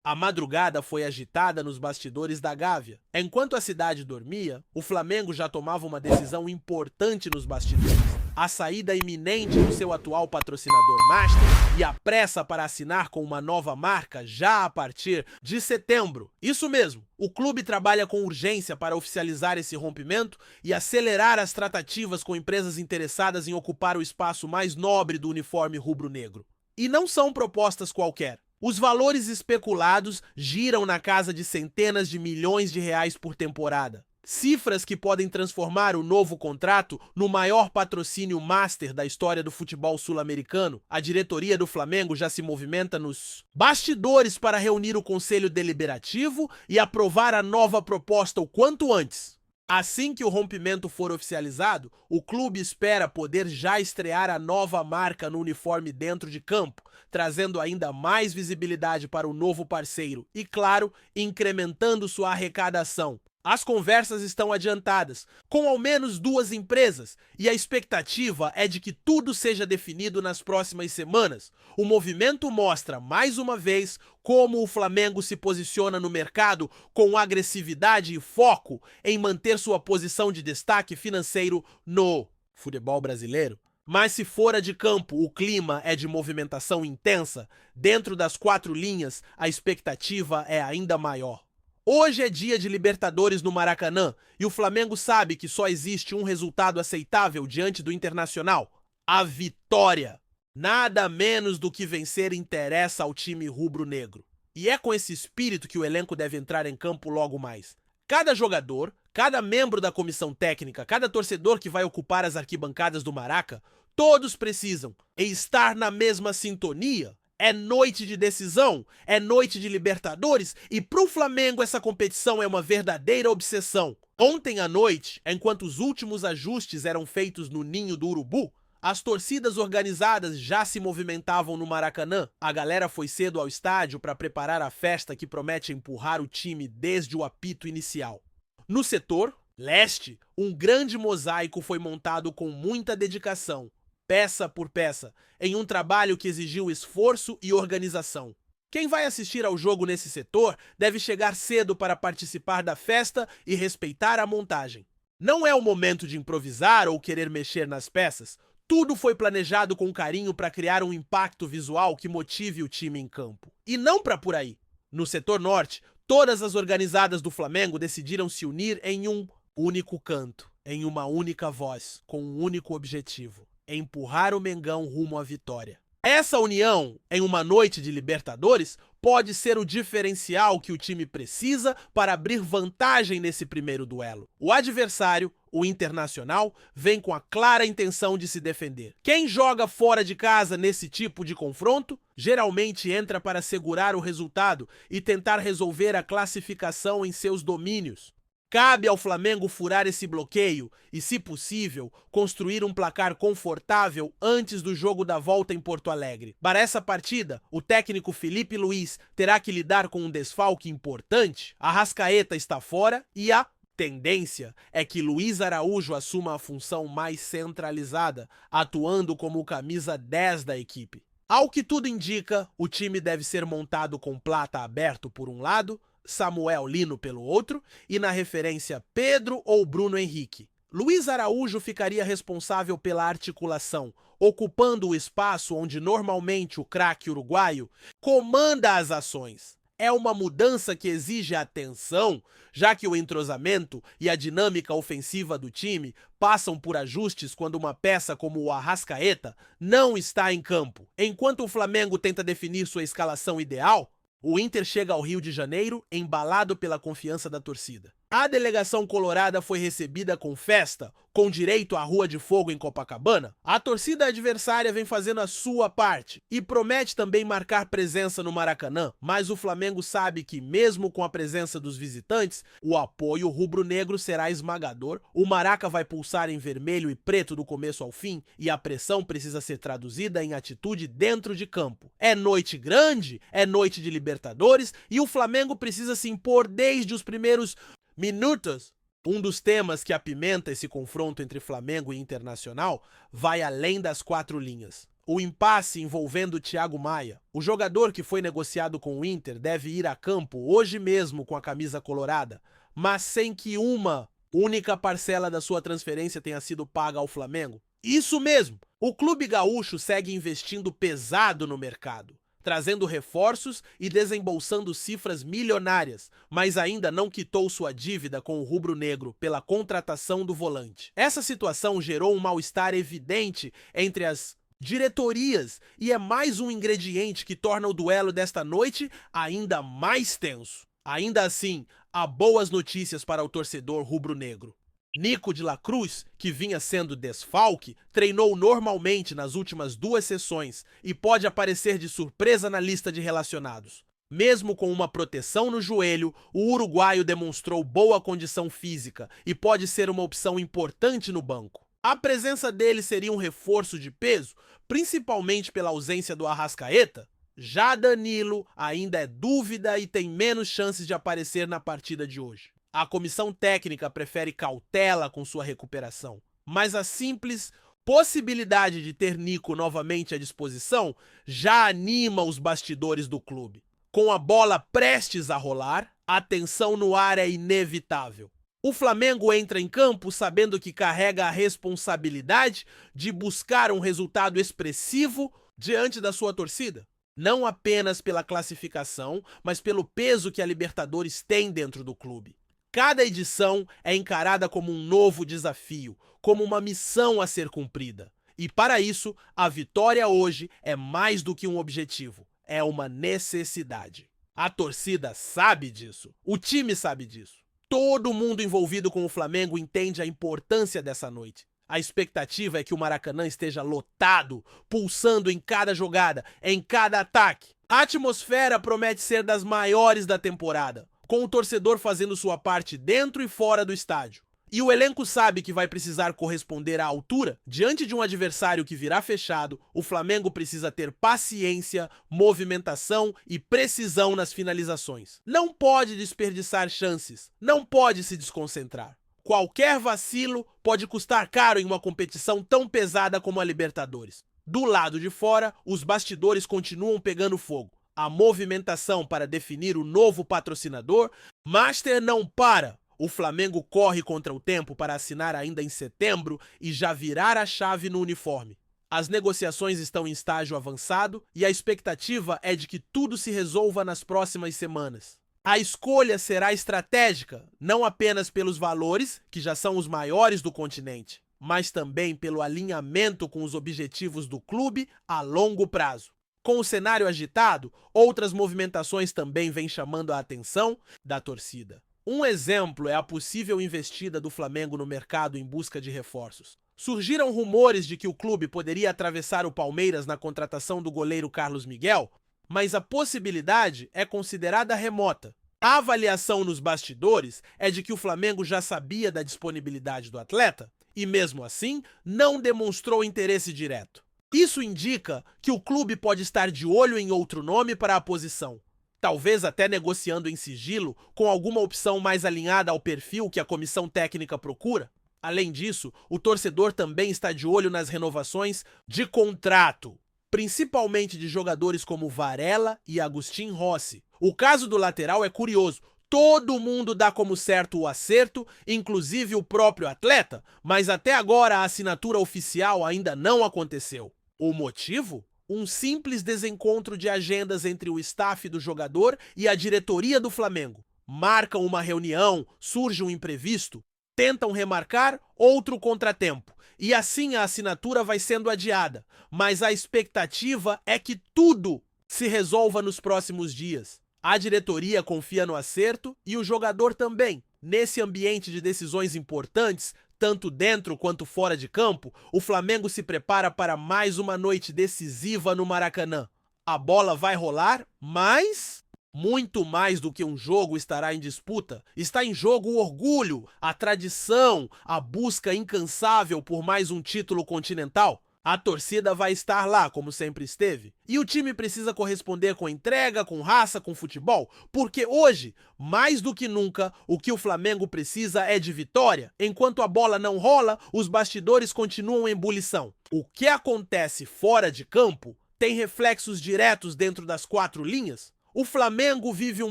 A madrugada foi agitada nos bastidores da Gávea. Enquanto a cidade dormia, o Flamengo já tomava uma decisão importante nos bastidores. A saída iminente do seu atual patrocinador Master e a pressa para assinar com uma nova marca já a partir de setembro. Isso mesmo, o clube trabalha com urgência para oficializar esse rompimento e acelerar as tratativas com empresas interessadas em ocupar o espaço mais nobre do uniforme rubro-negro. E não são propostas qualquer. Os valores especulados giram na casa de centenas de milhões de reais por temporada. Cifras que podem transformar o novo contrato no maior patrocínio master da história do futebol sul-americano. A diretoria do Flamengo já se movimenta nos bastidores para reunir o conselho deliberativo e aprovar a nova proposta o quanto antes. Assim que o rompimento for oficializado, o clube espera poder já estrear a nova marca no uniforme dentro de campo, trazendo ainda mais visibilidade para o novo parceiro e, claro, incrementando sua arrecadação. As conversas estão adiantadas, com ao menos 2 empresas, e a expectativa é de que tudo seja definido nas próximas semanas. O movimento mostra, mais uma vez, como o Flamengo se posiciona no mercado com agressividade e foco em manter sua posição de destaque financeiro no futebol brasileiro. Mas se fora de campo o clima é de movimentação intensa, dentro das 4 linhas a expectativa é ainda maior. Hoje é dia de Libertadores no Maracanã e o Flamengo sabe que só existe um resultado aceitável diante do Internacional: a vitória. Nada menos do que vencer interessa ao time rubro-negro. E é com esse espírito que o elenco deve entrar em campo logo mais. Cada jogador, cada membro da comissão técnica, cada torcedor que vai ocupar as arquibancadas do Maraca, todos precisam estar na mesma sintonia. É noite de decisão, é noite de Libertadores e pro Flamengo essa competição é uma verdadeira obsessão. Ontem à noite, enquanto os últimos ajustes eram feitos no Ninho do Urubu, as torcidas organizadas já se movimentavam no Maracanã. A galera foi cedo ao estádio para preparar a festa que promete empurrar o time desde o apito inicial. No setor leste, um grande mosaico foi montado com muita dedicação, peça por peça, em um trabalho que exigiu esforço e organização. Quem vai assistir ao jogo nesse setor deve chegar cedo para participar da festa e respeitar a montagem. Não é o momento de improvisar ou querer mexer nas peças. Tudo foi planejado com carinho para criar um impacto visual que motive o time em campo. E não para por aí. No setor norte, todas as organizadas do Flamengo decidiram se unir em um único canto, em uma única voz, com um único objetivo: empurrar o Mengão rumo à vitória. Essa união em uma noite de Libertadores pode ser o diferencial que o time precisa para abrir vantagem nesse primeiro duelo. O adversário, o Internacional, vem com a clara intenção de se defender. Quem joga fora de casa nesse tipo de confronto geralmente entra para segurar o resultado e tentar resolver a classificação em seus domínios. Cabe ao Flamengo furar esse bloqueio e, se possível, construir um placar confortável antes do jogo da volta em Porto Alegre. Para essa partida, o técnico Felipe Luiz terá que lidar com um desfalque importante. Arrascaeta está fora e a tendência é que Luiz Araújo assuma a função mais centralizada, atuando como o camisa 10 da equipe. Ao que tudo indica, o time deve ser montado com Plata aberto por um lado, Samuel Lino pelo outro e na referência Pedro ou Bruno Henrique. Luiz Araújo ficaria responsável pela articulação, ocupando o espaço onde normalmente o craque uruguaio comanda as ações. É uma mudança que exige atenção, já que o entrosamento e a dinâmica ofensiva do time passam por ajustes quando uma peça como o Arrascaeta não está em campo. Enquanto o Flamengo tenta definir sua escalação ideal, o Inter chega ao Rio de Janeiro embalado pela confiança da torcida. A delegação colorada foi recebida com festa, com direito à Rua de Fogo em Copacabana. A torcida adversária vem fazendo a sua parte e promete também marcar presença no Maracanã, mas o Flamengo sabe que, mesmo com a presença dos visitantes, o apoio rubro-negro será esmagador, o Maraca vai pulsar em vermelho e preto do começo ao fim e a pressão precisa ser traduzida em atitude dentro de campo. É noite grande, é noite de Libertadores e o Flamengo precisa se impor desde os primeiros minutos. Um dos temas que apimenta esse confronto entre Flamengo e Internacional vai além das 4 linhas. O impasse envolvendo Thiago Maia. O jogador que foi negociado com o Inter deve ir a campo hoje mesmo com a camisa colorada, mas sem que uma única parcela da sua transferência tenha sido paga ao Flamengo. Isso mesmo! O clube gaúcho segue investindo pesado no mercado, trazendo reforços e desembolsando cifras milionárias, mas ainda não quitou sua dívida com o rubro-negro pela contratação do volante. Essa situação gerou um mal-estar evidente entre as diretorias e é mais um ingrediente que torna o duelo desta noite ainda mais tenso. Ainda assim, há boas notícias para o torcedor rubro-negro. Nico de la Cruz, que vinha sendo desfalque, treinou normalmente nas últimas 2 sessões e pode aparecer de surpresa na lista de relacionados. Mesmo com uma proteção no joelho, o uruguaio demonstrou boa condição física e pode ser uma opção importante no banco. A presença dele seria um reforço de peso, principalmente pela ausência do Arrascaeta? Já Danilo ainda é dúvida e tem menos chances de aparecer na partida de hoje. A comissão técnica prefere cautela com sua recuperação, mas a simples possibilidade de ter Nico novamente à disposição já anima os bastidores do clube. Com a bola prestes a rolar, a tensão no ar é inevitável. O Flamengo entra em campo sabendo que carrega a responsabilidade de buscar um resultado expressivo diante da sua torcida. Não apenas pela classificação, mas pelo peso que a Libertadores tem dentro do clube. Cada edição é encarada como um novo desafio, como uma missão a ser cumprida. E para isso, a vitória hoje é mais do que um objetivo, é uma necessidade. A torcida sabe disso, o time sabe disso. Todo mundo envolvido com o Flamengo entende a importância dessa noite. A expectativa é que o Maracanã esteja lotado, pulsando em cada jogada, em cada ataque. A atmosfera promete ser das maiores da temporada, com o torcedor fazendo sua parte dentro e fora do estádio. E o elenco sabe que vai precisar corresponder à altura. Diante de um adversário que virá fechado, o Flamengo precisa ter paciência, movimentação e precisão nas finalizações. Não pode desperdiçar chances, não pode se desconcentrar. Qualquer vacilo pode custar caro em uma competição tão pesada como a Libertadores. Do lado de fora, os bastidores continuam pegando fogo. A movimentação para definir o novo patrocinador, Master não para. O Flamengo corre contra o tempo para assinar ainda em setembro e já virar a chave no uniforme. As negociações estão em estágio avançado e a expectativa é de que tudo se resolva nas próximas semanas. A escolha será estratégica, não apenas pelos valores, que já são os maiores do continente, mas também pelo alinhamento com os objetivos do clube a longo prazo. Com o cenário agitado, outras movimentações também vêm chamando a atenção da torcida. Um exemplo é a possível investida do Flamengo no mercado em busca de reforços. Surgiram rumores de que o clube poderia atravessar o Palmeiras na contratação do goleiro Carlos Miguel, mas a possibilidade é considerada remota. A avaliação nos bastidores é de que o Flamengo já sabia da disponibilidade do atleta e, mesmo assim, não demonstrou interesse direto. Isso indica que o clube pode estar de olho em outro nome para a posição, talvez até negociando em sigilo com alguma opção mais alinhada ao perfil que a comissão técnica procura. Além disso, o torcedor também está de olho nas renovações de contrato, principalmente de jogadores como Varela e Agustin Rossi. O caso do lateral é curioso. Todo mundo dá como certo o acerto, inclusive o próprio atleta, mas até agora a assinatura oficial ainda não aconteceu. O motivo? Um simples desencontro de agendas entre o staff do jogador e a diretoria do Flamengo. Marcam uma reunião, surge um imprevisto, tentam remarcar outro contratempo. E assim a assinatura vai sendo adiada. Mas a expectativa é que tudo se resolva nos próximos dias. A diretoria confia no acerto e o jogador também. Nesse ambiente de decisões importantes, tanto dentro quanto fora de campo, o Flamengo se prepara para mais uma noite decisiva no Maracanã. A bola vai rolar, mas muito mais do que um jogo estará em disputa. Está em jogo o orgulho, a tradição, a busca incansável por mais um título continental. A torcida vai estar lá, como sempre esteve. E o time precisa corresponder com entrega, com raça, com futebol, porque hoje, mais do que nunca, o que o Flamengo precisa é de vitória. Enquanto a bola não rola, os bastidores continuam em ebulição. O que acontece fora de campo tem reflexos diretos dentro das quatro linhas. O Flamengo vive um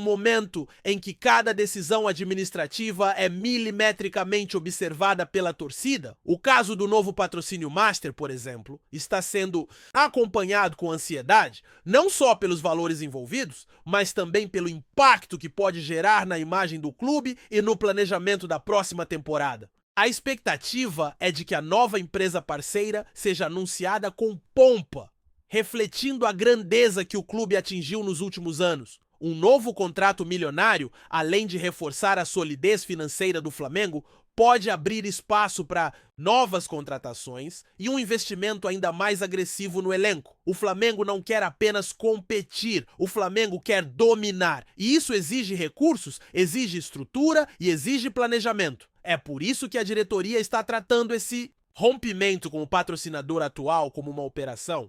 momento em que cada decisão administrativa é milimetricamente observada pela torcida. O caso do novo patrocínio Master, por exemplo, está sendo acompanhado com ansiedade, não só pelos valores envolvidos, mas também pelo impacto que pode gerar na imagem do clube e no planejamento da próxima temporada. A expectativa é de que a nova empresa parceira seja anunciada com pompa, refletindo a grandeza que o clube atingiu nos últimos anos. Um novo contrato milionário, além de reforçar a solidez financeira do Flamengo, pode abrir espaço para novas contratações e um investimento ainda mais agressivo no elenco. O Flamengo não quer apenas competir, o Flamengo quer dominar. E isso exige recursos, exige estrutura e exige planejamento. É por isso que a diretoria está tratando esse rompimento com o patrocinador atual como uma operação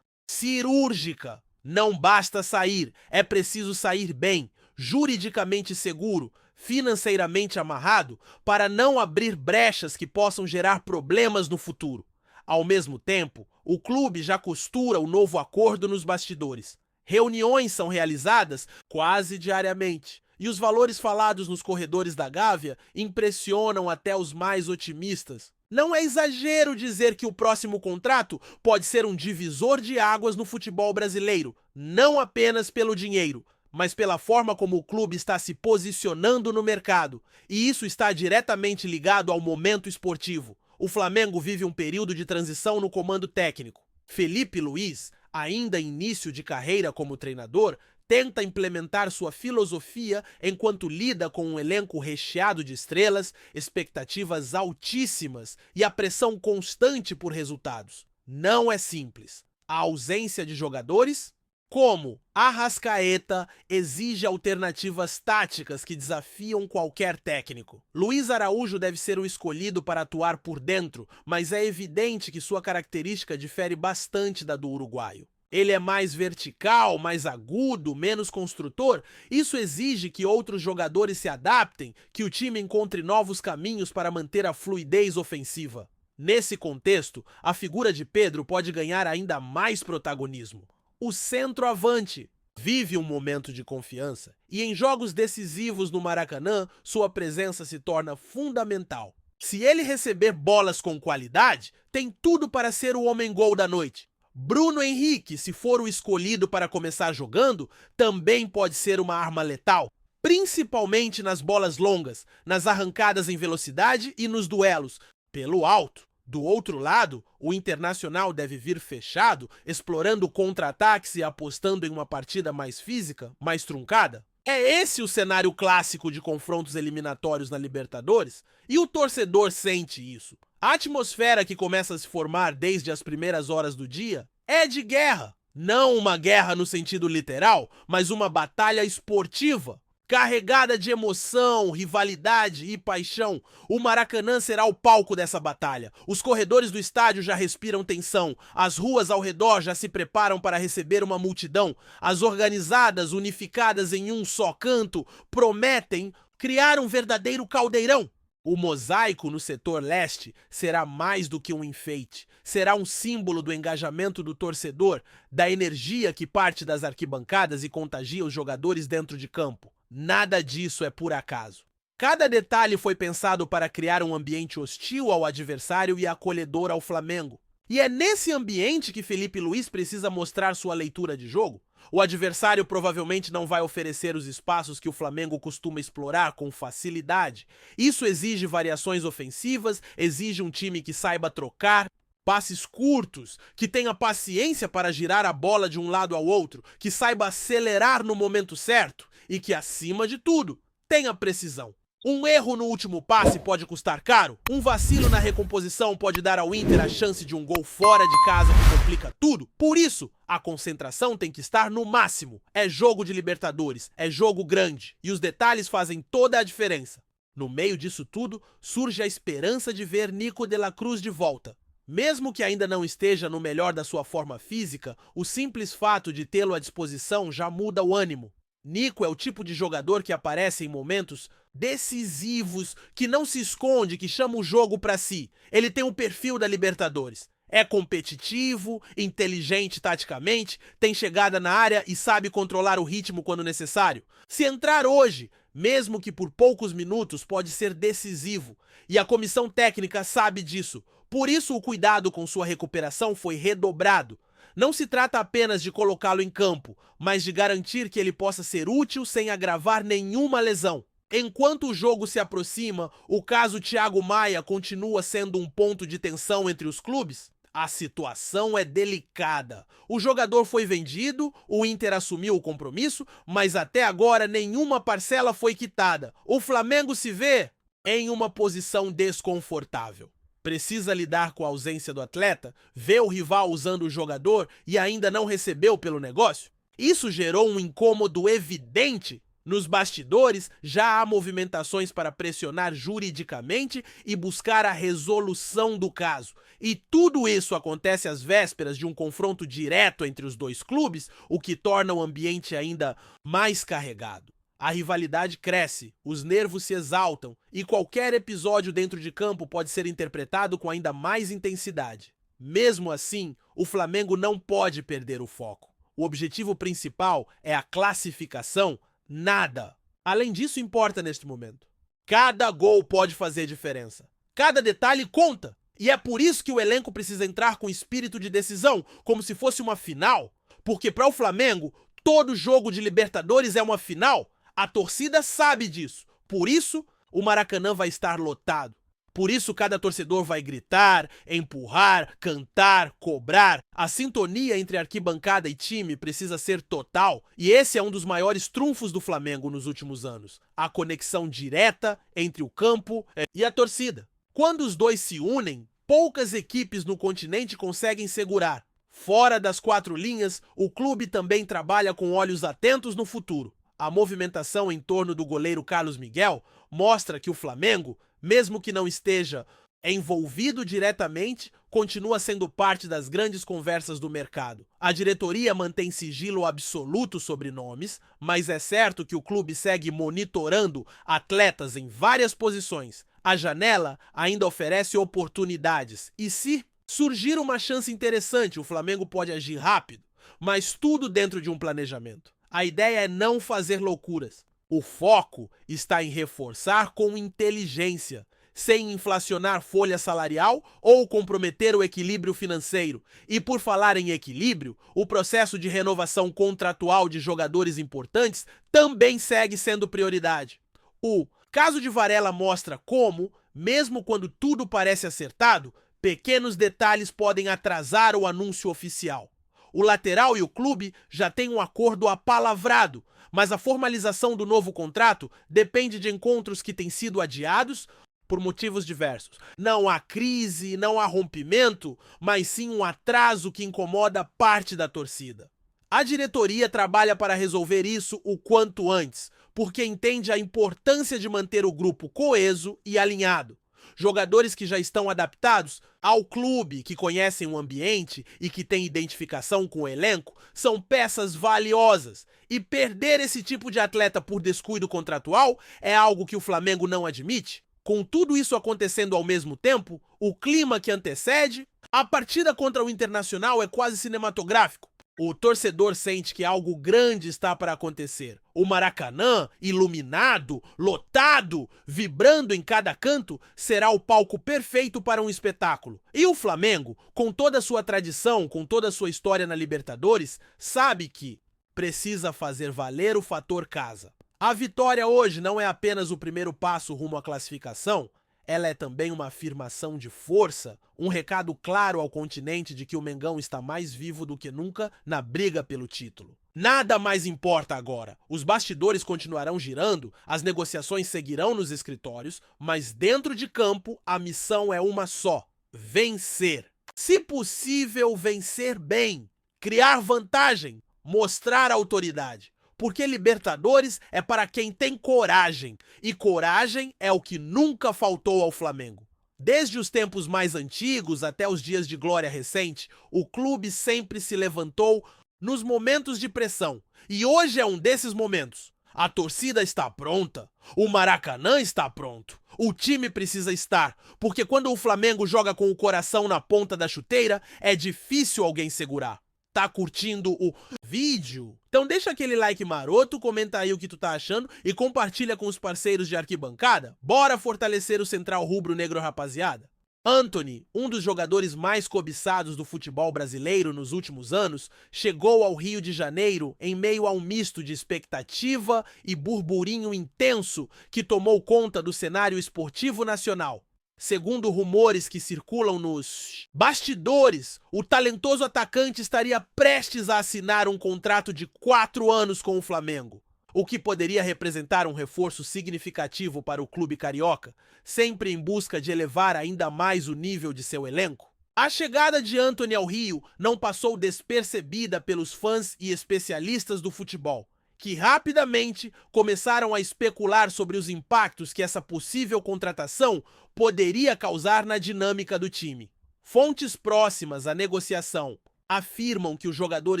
cirúrgica. Não basta sair, é preciso sair bem, juridicamente seguro, financeiramente amarrado, para não abrir brechas que possam gerar problemas no futuro. Ao mesmo tempo, o clube já costura o novo acordo nos bastidores. Reuniões são realizadas quase diariamente, e os valores falados nos corredores da Gávea impressionam até os mais otimistas. Não é exagero dizer que o próximo contrato pode ser um divisor de águas no futebol brasileiro, não apenas pelo dinheiro, mas pela forma como o clube está se posicionando no mercado, e isso está diretamente ligado ao momento esportivo. O Flamengo vive um período de transição no comando técnico. Felipe Luiz, ainda em início de carreira como treinador, tenta implementar sua filosofia enquanto lida com um elenco recheado de estrelas, expectativas altíssimas e a pressão constante por resultados. Não é simples. A ausência de jogadores, como Arrascaeta, exige alternativas táticas que desafiam qualquer técnico. Luiz Araújo deve ser o escolhido para atuar por dentro, mas é evidente que sua característica difere bastante da do uruguaio. Ele é mais vertical, mais agudo, menos construtor. Isso exige que outros jogadores se adaptem, que o time encontre novos caminhos para manter a fluidez ofensiva. Nesse contexto, a figura de Pedro pode ganhar ainda mais protagonismo. O centroavante vive um momento de confiança e em jogos decisivos no Maracanã, sua presença se torna fundamental. Se ele receber bolas com qualidade, tem tudo para ser o homem-gol da noite. Bruno Henrique, se for o escolhido para começar jogando, também pode ser uma arma letal, principalmente nas bolas longas, nas arrancadas em velocidade e nos duelos pelo alto. Do outro lado, o Internacional deve vir fechado, explorando contra-ataques e apostando em uma partida mais física, mais truncada. É esse o cenário clássico de confrontos eliminatórios na Libertadores? E o torcedor sente isso. A atmosfera que começa a se formar desde as primeiras horas do dia é de guerra. Não uma guerra no sentido literal, mas uma batalha esportiva, carregada de emoção, rivalidade e paixão. O Maracanã será o palco dessa batalha. Os corredores do estádio já respiram tensão. As ruas ao redor já se preparam para receber uma multidão. As organizadas, unificadas em um só canto, prometem criar um verdadeiro caldeirão. O mosaico no setor leste será mais do que um enfeite. Será um símbolo do engajamento do torcedor, da energia que parte das arquibancadas e contagia os jogadores dentro de campo. Nada disso é por acaso. Cada detalhe foi pensado para criar um ambiente hostil ao adversário e acolhedor ao Flamengo. E é nesse ambiente que Felipe Luiz precisa mostrar sua leitura de jogo. O adversário provavelmente não vai oferecer os espaços que o Flamengo costuma explorar com facilidade. Isso exige variações ofensivas, exige um time que saiba trocar passes curtos, que tenha paciência para girar a bola de um lado ao outro, que saiba acelerar no momento certo e que, acima de tudo, tenha precisão. Um erro no último passe pode custar caro. Um vacilo na recomposição pode dar ao Inter a chance de um gol fora de casa que complica tudo. Por isso, a concentração tem que estar no máximo. É jogo de Libertadores, é jogo grande e os detalhes fazem toda a diferença. No meio disso tudo, surge a esperança de ver Nico de la Cruz de volta. Mesmo que ainda não esteja no melhor da sua forma física, o simples fato de tê-lo à disposição já muda o ânimo. Nico é o tipo de jogador que aparece em momentos decisivos, que não se esconde, que chama o jogo para si. Ele tem um perfil da Libertadores. É competitivo, inteligente taticamente, tem chegada na área e sabe controlar o ritmo quando necessário. Se entrar hoje, mesmo que por poucos minutos, pode ser decisivo. E a comissão técnica sabe disso. Por isso o cuidado com sua recuperação foi redobrado. Não se trata apenas de colocá-lo em campo, mas de garantir que ele possa ser útil sem agravar nenhuma lesão. Enquanto o jogo se aproxima, o caso Thiago Maia continua sendo um ponto de tensão entre os clubes? A situação é delicada. O jogador foi vendido, o Inter assumiu o compromisso, mas até agora nenhuma parcela foi quitada. O Flamengo se vê em uma posição desconfortável. Precisa lidar com a ausência do atleta, vê o rival usando o jogador e ainda não recebeu pelo negócio? Isso gerou um incômodo evidente. Nos bastidores, já há movimentações para pressionar juridicamente e buscar a resolução do caso. E tudo isso acontece às vésperas de um confronto direto entre os dois clubes, o que torna o ambiente ainda mais carregado. A rivalidade cresce, os nervos se exaltam e qualquer episódio dentro de campo pode ser interpretado com ainda mais intensidade. Mesmo assim, o Flamengo não pode perder o foco. O objetivo principal é a classificação. Nada. Além disso, importa neste momento. Cada gol pode fazer diferença. Cada detalhe conta. E é por isso que o elenco precisa entrar com espírito de decisão, como se fosse uma final. Porque para o Flamengo, todo jogo de Libertadores é uma final. A torcida sabe disso. Por isso, o Maracanã vai estar lotado. Por isso, cada torcedor vai gritar, empurrar, cantar, cobrar. A sintonia entre arquibancada e time precisa ser total. E esse é um dos maiores trunfos do Flamengo nos últimos anos. A conexão direta entre o campo e a torcida. Quando os dois se unem, poucas equipes no continente conseguem segurar. Fora das quatro linhas, o clube também trabalha com olhos atentos no futuro. A movimentação em torno do goleiro Carlos Miguel mostra que o Flamengo, mesmo que não esteja envolvido diretamente, continua sendo parte das grandes conversas do mercado. A diretoria mantém sigilo absoluto sobre nomes, mas é certo que o clube segue monitorando atletas em várias posições. A janela ainda oferece oportunidades e se surgir uma chance interessante, o Flamengo pode agir rápido, mas tudo dentro de um planejamento. A ideia é não fazer loucuras. O foco está em reforçar com inteligência, sem inflacionar folha salarial ou comprometer o equilíbrio financeiro. E por falar em equilíbrio, o processo de renovação contratual de jogadores importantes também segue sendo prioridade. O caso de Varela mostra como, mesmo quando tudo parece acertado, pequenos detalhes podem atrasar o anúncio oficial. O lateral e o clube já têm um acordo apalavrado, mas a formalização do novo contrato depende de encontros que têm sido adiados por motivos diversos. Não há crise, não há rompimento, mas sim um atraso que incomoda parte da torcida. A diretoria trabalha para resolver isso o quanto antes, porque entende a importância de manter o grupo coeso e alinhado. Jogadores que já estão adaptados ao clube, que conhecem o ambiente e que têm identificação com o elenco, são peças valiosas. E perder esse tipo de atleta por descuido contratual é algo que o Flamengo não admite. Com tudo isso acontecendo ao mesmo tempo, o clima que antecede, a partida contra o Internacional é quase cinematográfico. O torcedor sente que algo grande está para acontecer. O Maracanã, iluminado, lotado, vibrando em cada canto, será o palco perfeito para um espetáculo. E o Flamengo, com toda a sua tradição, com toda a sua história na Libertadores, sabe que precisa fazer valer o fator casa. A vitória hoje não é apenas o primeiro passo rumo à classificação, ela é também uma afirmação de força, um recado claro ao continente de que o Mengão está mais vivo do que nunca na briga pelo título. Nada mais importa agora. Os bastidores continuarão girando, as negociações seguirão nos escritórios, mas dentro de campo a missão é uma só: vencer. Se possível, vencer bem, criar vantagem, mostrar autoridade. Porque Libertadores é para quem tem coragem, e coragem é o que nunca faltou ao Flamengo. Desde os tempos mais antigos até os dias de glória recente, o clube sempre se levantou nos momentos de pressão. E hoje é um desses momentos. A torcida está pronta, o Maracanã está pronto, o time precisa estar, porque quando o Flamengo joga com o coração na ponta da chuteira, é difícil alguém segurar. Tá curtindo o vídeo? Então deixa aquele like maroto, comenta aí o que tu tá achando e compartilha com os parceiros de arquibancada. Bora fortalecer o Central Rubro-Negro, rapaziada? Antony, um dos jogadores mais cobiçados do futebol brasileiro nos últimos anos, chegou ao Rio de Janeiro em meio a um misto de expectativa e burburinho intenso que tomou conta do cenário esportivo nacional. Segundo rumores que circulam nos bastidores, o talentoso atacante estaria prestes a assinar um contrato de 4 anos com o Flamengo, o que poderia representar um reforço significativo para o clube carioca, sempre em busca de elevar ainda mais o nível de seu elenco. A chegada de Antony ao Rio não passou despercebida pelos fãs e especialistas do futebol, que rapidamente começaram a especular sobre os impactos que essa possível contratação poderia causar na dinâmica do time. Fontes próximas à negociação afirmam que o jogador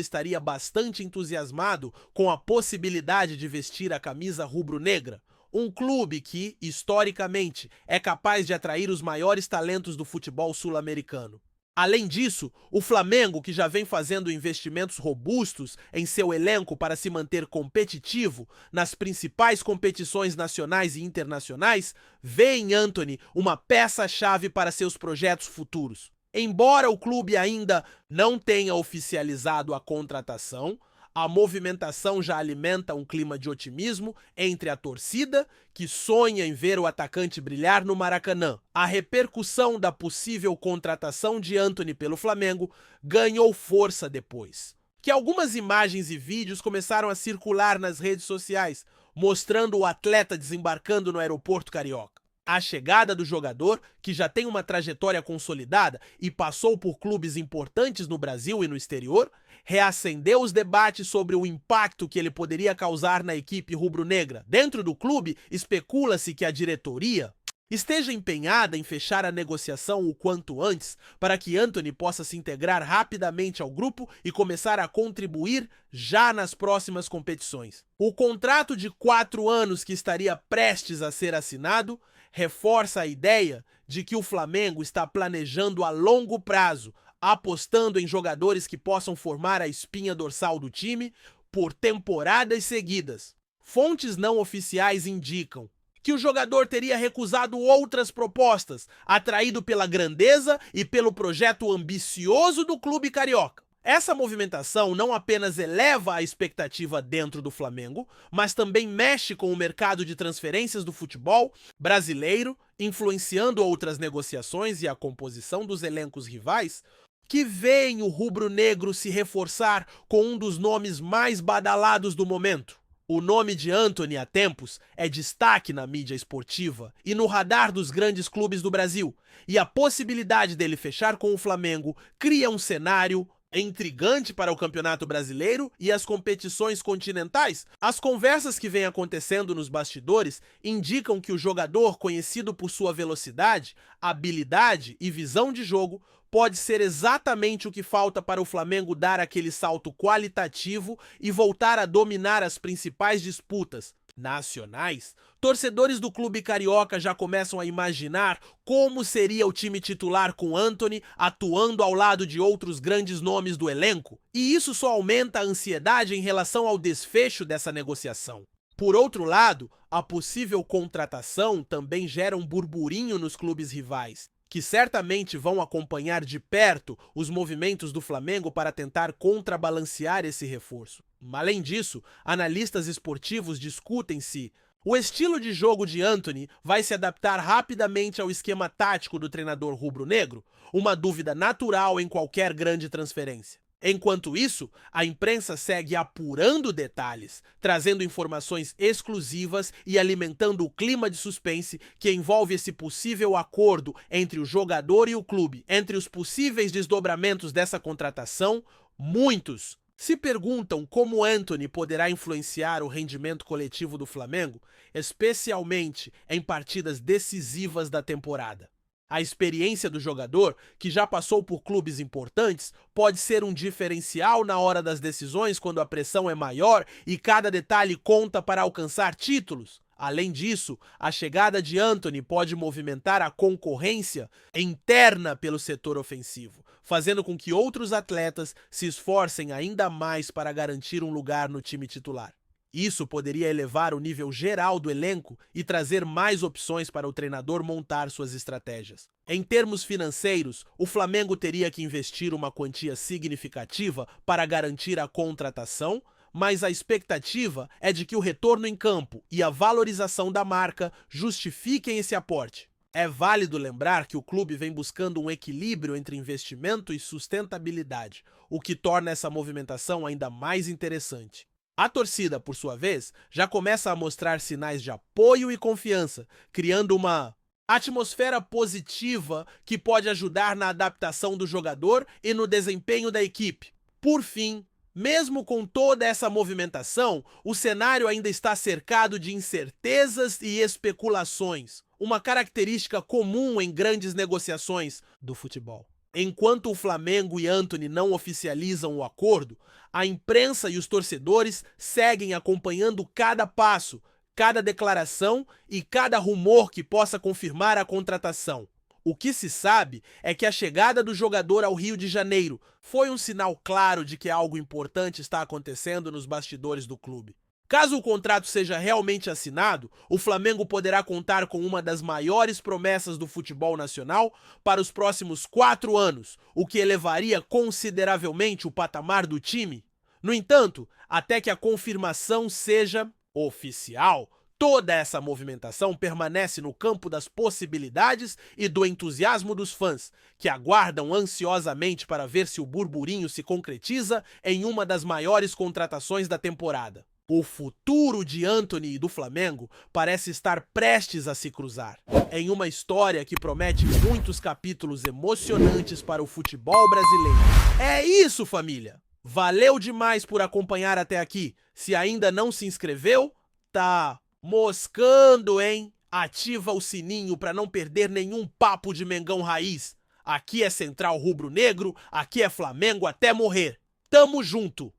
estaria bastante entusiasmado com a possibilidade de vestir a camisa rubro-negra, um clube que, historicamente, é capaz de atrair os maiores talentos do futebol sul-americano. Além disso, o Flamengo, que já vem fazendo investimentos robustos em seu elenco para se manter competitivo nas principais competições nacionais e internacionais, vê em Antony uma peça-chave para seus projetos futuros. Embora o clube ainda não tenha oficializado a contratação, a movimentação já alimenta um clima de otimismo entre a torcida, que sonha em ver o atacante brilhar no Maracanã. A repercussão da possível contratação de Antony pelo Flamengo ganhou força depois que algumas imagens e vídeos começaram a circular nas redes sociais, mostrando o atleta desembarcando no aeroporto carioca. A chegada do jogador, que já tem uma trajetória consolidada e passou por clubes importantes no Brasil e no exterior, reacendeu os debates sobre o impacto que ele poderia causar na equipe rubro-negra. Dentro do clube, especula-se que a diretoria esteja empenhada em fechar a negociação o quanto antes para que Antony possa se integrar rapidamente ao grupo e começar a contribuir já nas próximas competições. O contrato de 4 anos que estaria prestes a ser assinado reforça a ideia de que o Flamengo está planejando a longo prazo, apostando em jogadores que possam formar a espinha dorsal do time por temporadas seguidas. Fontes não oficiais indicam que o jogador teria recusado outras propostas, atraído pela grandeza e pelo projeto ambicioso do clube carioca. Essa movimentação não apenas eleva a expectativa dentro do Flamengo, mas também mexe com o mercado de transferências do futebol brasileiro, influenciando outras negociações e a composição dos elencos rivais, que veem o rubro-negro se reforçar com um dos nomes mais badalados do momento. O nome de Antony há tempos é destaque na mídia esportiva e no radar dos grandes clubes do Brasil, e a possibilidade dele fechar com o Flamengo cria um cenário intrigante para o Campeonato Brasileiro e as competições continentais. As conversas que vêm acontecendo nos bastidores indicam que o jogador, conhecido por sua velocidade, habilidade e visão de jogo, pode ser exatamente o que falta para o Flamengo dar aquele salto qualitativo e voltar a dominar as principais disputas nacionais. Torcedores do clube carioca já começam a imaginar como seria o time titular com Antony atuando ao lado de outros grandes nomes do elenco, e isso só aumenta a ansiedade em relação ao desfecho dessa negociação. Por outro lado, a possível contratação também gera um burburinho nos clubes rivais, que certamente vão acompanhar de perto os movimentos do Flamengo para tentar contrabalancear esse reforço. Além disso, analistas esportivos discutem se o estilo de jogo de Antony vai se adaptar rapidamente ao esquema tático do treinador rubro-negro, uma dúvida natural em qualquer grande transferência. Enquanto isso, a imprensa segue apurando detalhes, trazendo informações exclusivas e alimentando o clima de suspense que envolve esse possível acordo entre o jogador e o clube. Entre os possíveis desdobramentos dessa contratação, muitos se perguntam como Antony poderá influenciar o rendimento coletivo do Flamengo, especialmente em partidas decisivas da temporada. A experiência do jogador, que já passou por clubes importantes, pode ser um diferencial na hora das decisões quando a pressão é maior e cada detalhe conta para alcançar títulos. Além disso, a chegada de Antony pode movimentar a concorrência interna pelo setor ofensivo, fazendo com que outros atletas se esforcem ainda mais para garantir um lugar no time titular. Isso poderia elevar o nível geral do elenco e trazer mais opções para o treinador montar suas estratégias. Em termos financeiros, o Flamengo teria que investir uma quantia significativa para garantir a contratação, mas a expectativa é de que o retorno em campo e a valorização da marca justifiquem esse aporte. É válido lembrar que o clube vem buscando um equilíbrio entre investimento e sustentabilidade, o que torna essa movimentação ainda mais interessante. A torcida, por sua vez, já começa a mostrar sinais de apoio e confiança, criando uma atmosfera positiva que pode ajudar na adaptação do jogador e no desempenho da equipe. Por fim, mesmo com toda essa movimentação, o cenário ainda está cercado de incertezas e especulações, uma característica comum em grandes negociações do futebol. Enquanto o Flamengo e Antony não oficializam o acordo, a imprensa e os torcedores seguem acompanhando cada passo, cada declaração e cada rumor que possa confirmar a contratação. O que se sabe é que a chegada do jogador ao Rio de Janeiro foi um sinal claro de que algo importante está acontecendo nos bastidores do clube. Caso o contrato seja realmente assinado, o Flamengo poderá contar com uma das maiores promessas do futebol nacional para os próximos 4 anos, o que elevaria consideravelmente o patamar do time. No entanto, até que a confirmação seja oficial, toda essa movimentação permanece no campo das possibilidades e do entusiasmo dos fãs, que aguardam ansiosamente para ver se o burburinho se concretiza em uma das maiores contratações da temporada. O futuro de Antony e do Flamengo parece estar prestes a se cruzar, em uma história que promete muitos capítulos emocionantes para o futebol brasileiro. É isso, família! Valeu demais por acompanhar até aqui. Se ainda não se inscreveu, tá moscando, hein? Ativa o sininho para não perder nenhum papo de Mengão Raiz. Aqui é Central Rubro Negro, aqui é Flamengo até morrer. Tamo junto!